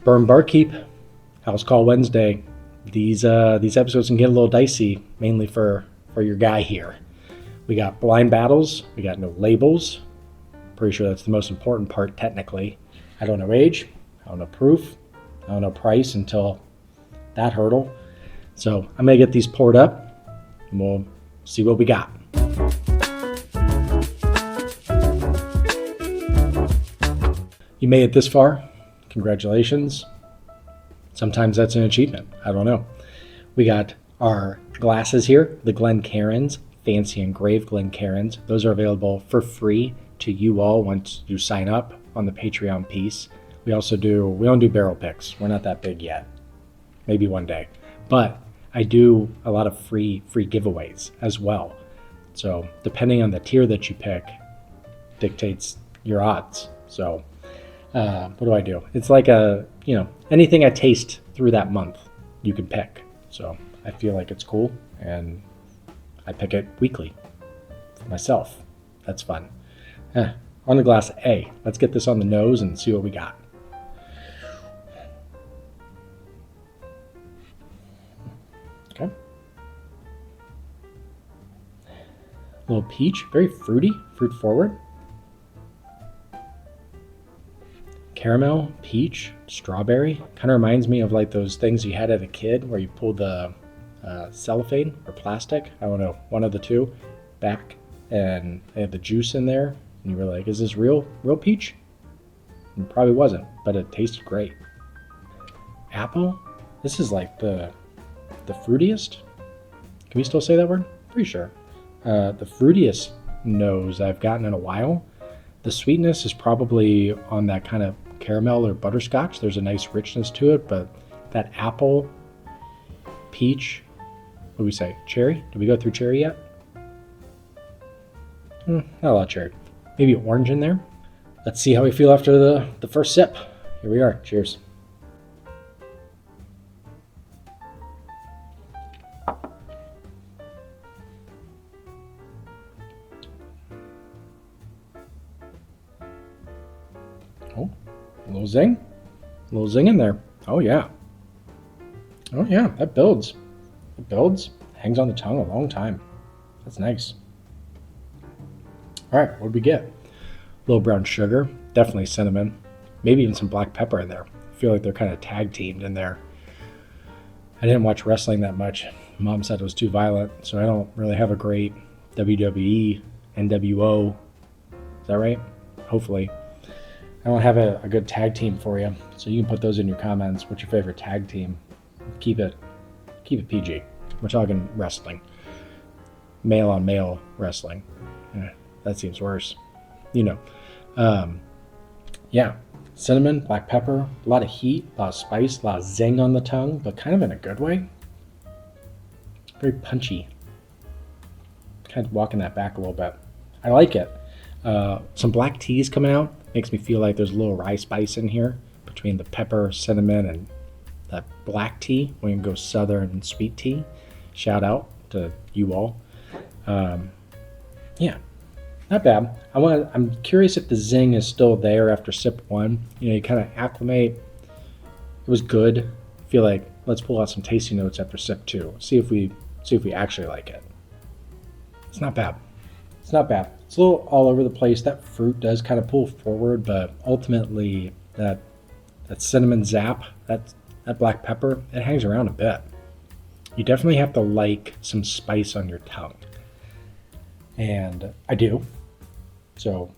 Barkeep, House Call Wednesday. These episodes can get a little dicey, mainly for your guy here. We got blind battles. We got no labels. Pretty sure that's the most important part technically. I don't know age. I don't know proof. I don't know price until that hurdle. So I'm gonna get these poured up, and we'll see what we got. You made it this far. Congratulations. Sometimes that's an achievement. I don't know. We got our glasses here, the Glencairns, fancy engraved Glencairns. Those are available for free to you all once you sign up on the Patreon piece. We don't do barrel picks. We're not that big yet. Maybe one day. But I do a lot of free giveaways as well. So depending on the tier that you pick dictates your odds. So what do? It's like anything I taste through that month, you can pick. So I feel like it's cool, and I pick it weekly for myself. That's fun. On the glass A, let's get this on the nose and see what we got. Okay. A little peach, very fruity, fruit forward. Caramel, peach, strawberry. Kind of reminds me of like those things you had as a kid where you pulled the cellophane or plastic, I don't know, one of the two, back, and they had the juice in there, and you were like, is this real peach? And it probably wasn't, but it tasted great. Apple, this is like the fruitiest. Can we still say that word? Pretty sure. The fruitiest nose I've gotten in a while. The sweetness is probably on that kind of caramel or butterscotch. There's a nice richness to it, but that apple, peach, what do we say? Cherry? Did we go through cherry yet? Not a lot of cherry. Maybe orange in there. Let's see how we feel after the first sip. Here we are. Cheers. Oh, a little zing. A little zing in there. Oh yeah. Oh yeah, that builds. It builds. Hangs on the tongue a long time. That's nice. All right, what did we get? A little brown sugar, definitely cinnamon, maybe even some black pepper in there. I feel like they're kind of tag teamed in there. I didn't watch wrestling that much. Mom said it was too violent, so I don't really have a great WWE, NWO. Is that right? Hopefully. I don't have a good tag team for you, so you can put those in your comments. What's your favorite tag team? Keep it PG. We're talking wrestling. Male on male wrestling. That seems worse. Yeah. Cinnamon, black pepper, a lot of heat, a lot of spice, a lot of zing on the tongue, but kind of in a good way. Very punchy. Kind of walking that back a little bit. I like it. Some black teas coming out. Makes me feel like there's a little rye spice in here between the pepper, cinnamon, and that black tea. We can go southern sweet tea. Shout out to you all. Yeah, not bad. I'm curious if the zing is still there after sip one. You kind of acclimate. It was good. I feel like let's pull out some tasty notes after sip two. See if we actually like it. It's not bad. It's not bad. It's a little all over the place. That fruit does kind of pull forward, but ultimately that cinnamon zap, that black pepper, it hangs around a bit. You definitely have to like some spice on your tongue. And I do. So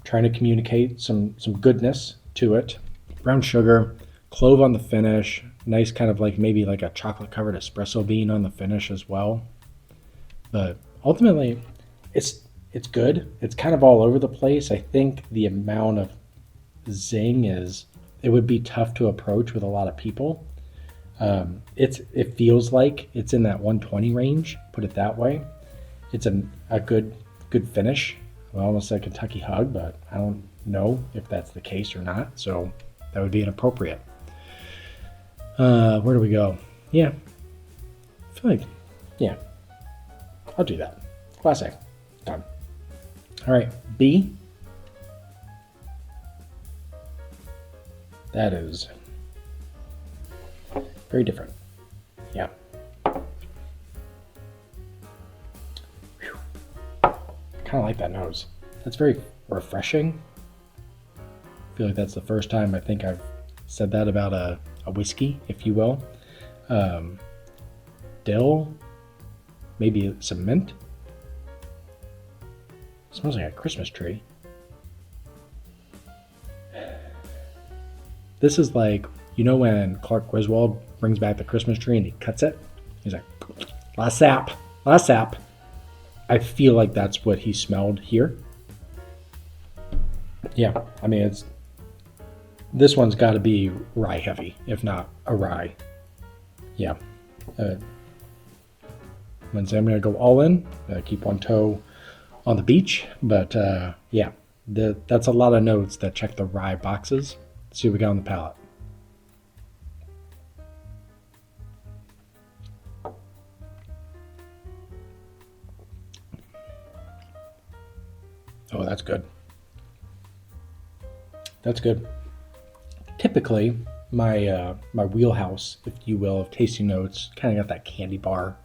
trying to communicate some goodness to it. Brown sugar, clove on the finish, nice kind of like maybe like a chocolate covered espresso bean on the finish as well. But ultimately it's good. It's kind of all over the place. I think the amount of zing it would be tough to approach with a lot of people. It feels like it's in that 120 range, put it that way. It's a good finish. Well, almost a Kentucky hug, but I don't know if that's the case or not, so that would be inappropriate. Where do we go? Yeah, I feel like, yeah, I'll do that. Class A, done. All right, B. That is Very different. Yeah. Kind of like that nose. That's very refreshing. I feel like that's the first time I think I've said that about a whiskey, if you will. Dill, maybe some mint. Smells like a Christmas tree. This is like, you know when Clark Griswold brings back the Christmas tree and he cuts it? He's like, last sap, last sap. I feel like that's what he smelled here. Yeah, I mean, this one's got to be rye heavy, if not a rye. Yeah. Wednesday, I'm going to go all in, keep one toe on the beach. But yeah, that's a lot of notes that check the rye boxes. Let's see what we got on the palate. Oh, that's good. That's good. Typically, my wheelhouse, if you will, of tasting notes, kind of got that candy bar.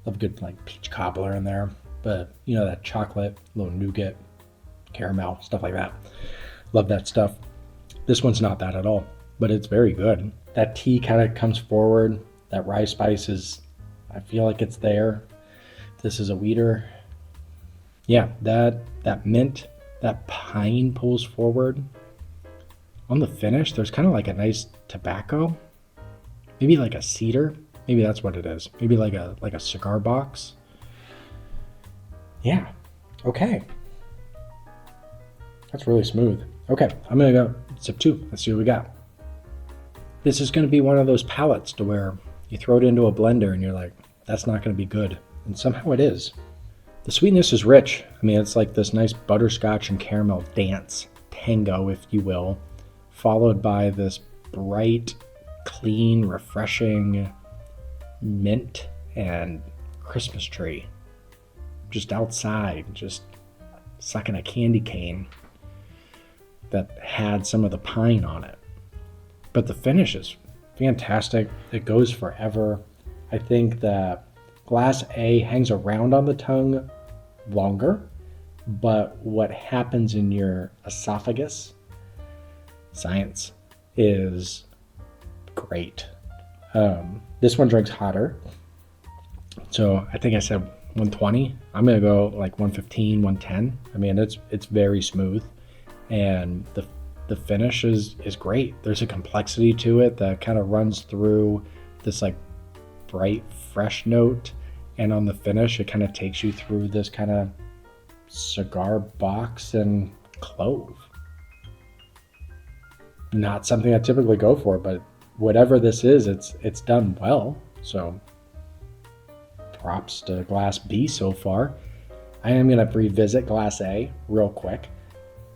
Love a good like peach cobbler in there, but you know, that chocolate, little nougat, caramel, stuff like that. Love that stuff. This one's not that at all, but it's very good. That tea kind of comes forward. That rye spice is, I feel like it's there. This is a weeder. Yeah, that mint, that pine pulls forward. On the finish, there's kind of like a nice tobacco, maybe like a cedar. Maybe that's what it is. Maybe like a cigar box. Yeah. Okay. That's really smooth. Okay, I'm gonna go sip 2. Let's see what we got. This is gonna be one of those palates to where you throw it into a blender and you're like, that's not gonna be good. And somehow it is. The sweetness is rich. I mean, it's like this nice butterscotch and caramel dance, tango, if you will, followed by this bright, clean, refreshing mint and Christmas tree. Just outside, just sucking a candy cane that had some of the pine on it. But the finish is fantastic. It goes forever. I think that Glass A hangs around on the tongue longer, but what happens in your esophagus, science, is great. This one drinks hotter. So I think I said 120. I'm going to go like 115, 110. I mean, it's very smooth, and the finish is great. There's a complexity to it that kind of runs through this like bright, fresh note, and on the finish, it kind of takes you through this kind of cigar box and clove. Not something I typically go for, but whatever this is, it's done well. So props to Glass B so far. I am going to revisit Glass A real quick.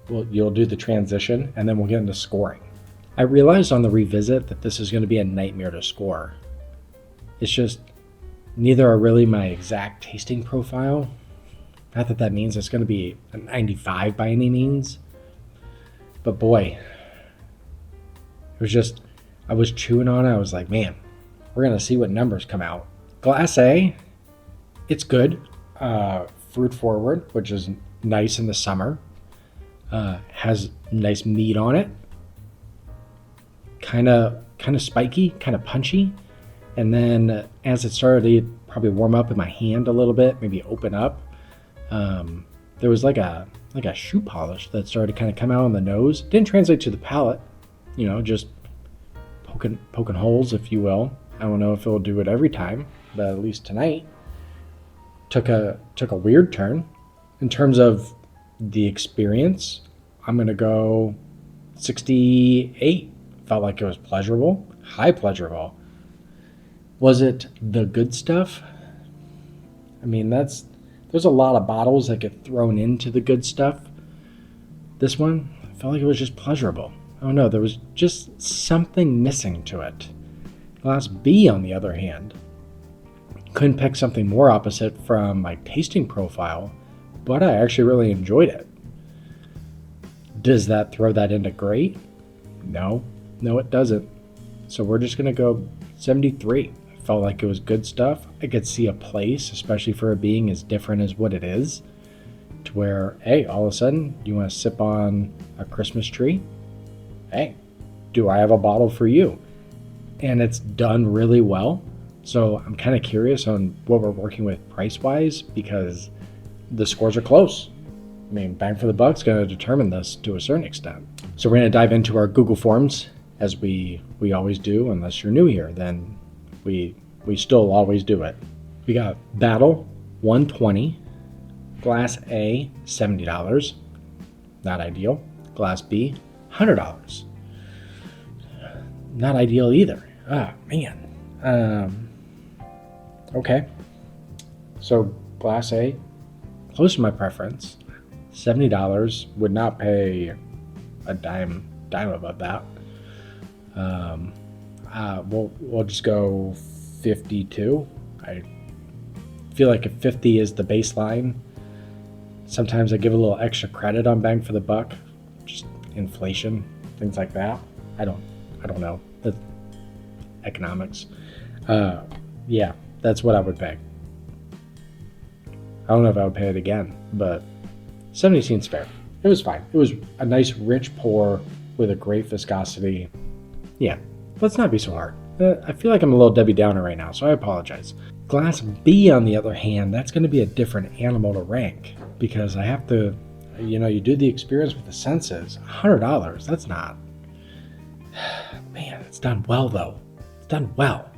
You'll do the transition, and then we'll get into scoring. I realized on the revisit that this is going to be a nightmare to score. It's just, neither are really my exact tasting profile. Not that means it's going to be a 95 by any means. But boy, it was just, I was chewing on it. I was like, man, we're going to see what numbers come out. Glass A, it's good. Fruit forward, which is nice in the summer. Has nice meat on it. Kind of spiky, kind of punchy. And then as it started to probably warm up in my hand a little bit, maybe open up, there was like a shoe polish that started to kind of come out on the nose. Didn't translate to the palate, just poking holes, if you will. I don't know if it'll do it every time, but at least tonight took a weird turn. In terms of the experience, I'm gonna go 68. Felt like it was pleasurable, high pleasurable. Was it the good stuff? I mean, there's a lot of bottles that get thrown into the good stuff. This one, I felt like it was just pleasurable. I don't know, there was just something missing to it. Glass B, on the other hand, couldn't pick something more opposite from my tasting profile, but I actually really enjoyed it. Does that throw that into great? No, it doesn't. So we're just gonna go 73. I felt like it was good stuff. I could see a place, especially for it being as different as what it is, to where, hey, all of a sudden you want to sip on a Christmas tree. Hey, do I have a bottle for you? And it's done really well. So I'm kind of curious on what we're working with price-wise, because the scores are close. I mean, bang for the buck's going to determine this to a certain extent. So we're going to dive into our Google Forms, as we always do. Unless you're new here, then we still always do it. We got Battle, $120. Glass A, $70. Not ideal. Glass B, $100. Not ideal either. Ah, man. Okay. So Glass A, close to my preference. $70. Would not pay a dime above that. We'll just go 52. I feel like if 50 is the baseline, sometimes I give a little extra credit on bang for the buck, just inflation, things like that. I don't know the economics. Yeah, that's what I would pay. I don't know if I would pay it again, but 70 seems fair. It was fine. It was a nice rich pour with a great viscosity. Yeah, let's not be so hard. I feel like I'm a little Debbie Downer right now, so I apologize. Glass B, on the other hand, that's going to be a different animal to rank, because I have to, you do the experience with the senses. $100, that's not. Man, it's done well though. It's done well.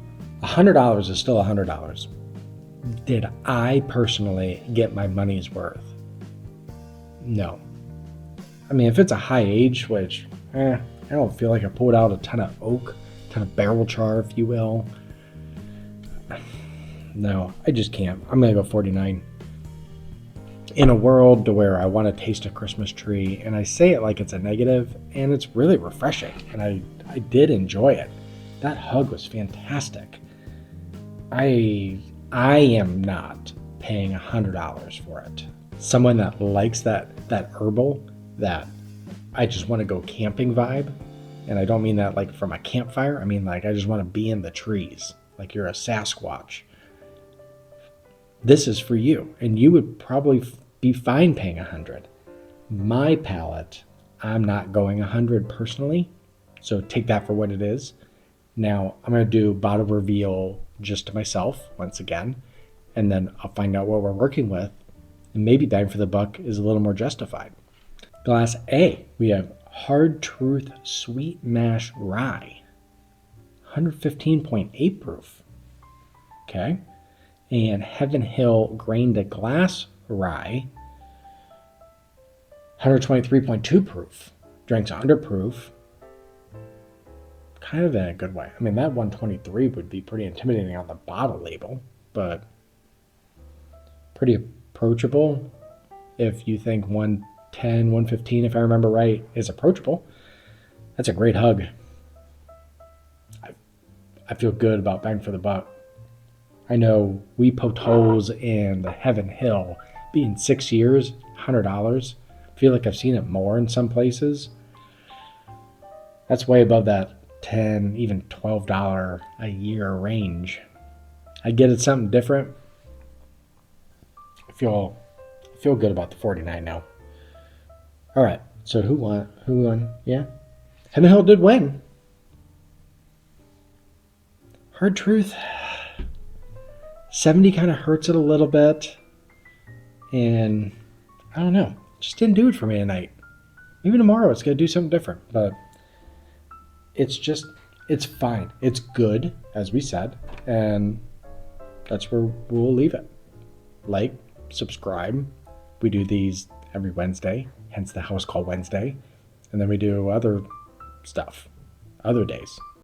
$100 is still $100. Did I personally get my money's worth? No. I mean, if it's a high age, which, I don't feel like I pulled out a ton of oak, ton of barrel char, if you will. No, I just can't. I'm going to go 49. In a world to where I want to taste a Christmas tree, and I say it like it's a negative, and it's really refreshing, and I did enjoy it. That hug was fantastic. I am not paying $100 for it. Someone that likes that herbal, that I just want to go camping vibe, and I don't mean that like from a campfire. I mean like I just want to be in the trees, like you're a Sasquatch. This is for you, and you would probably be fine paying $100. My palate, I'm not going $100 personally, so take that for what it is. Now I'm going to do bottle reveal just to myself once again, and then I'll find out what we're working with, and maybe bang for the buck is a little more justified. Glass A, we have Hard Truth Sweet Mash Rye, 115.8 proof. Okay. And Heaven Hill Grain to Glass Rye, 123.2 proof. Drinks under proof. Kind of in a good way. I mean, that 123 would be pretty intimidating on the bottle label, but pretty approachable. If you think 110, 115, if I remember right, is approachable, that's a great hug. I feel good about bang for the buck. I know we poked holes in the Heaven Hill being 6 years, $100. I feel like I've seen it more in some places. That's way above that $10, even $12 a year range. I get it's something different. I feel good about the 49 now. All right, so who won? Yeah, Heaven Hill did win. Hard Truth, 70 kind of hurts it a little bit, and I don't know, just didn't do it for me tonight. Maybe tomorrow it's gonna do something different, but it's fine. It's good, as we said, and that's where we'll leave it. Like, subscribe. We do these every Wednesday, hence the house call Wednesday, and then we do other stuff other days.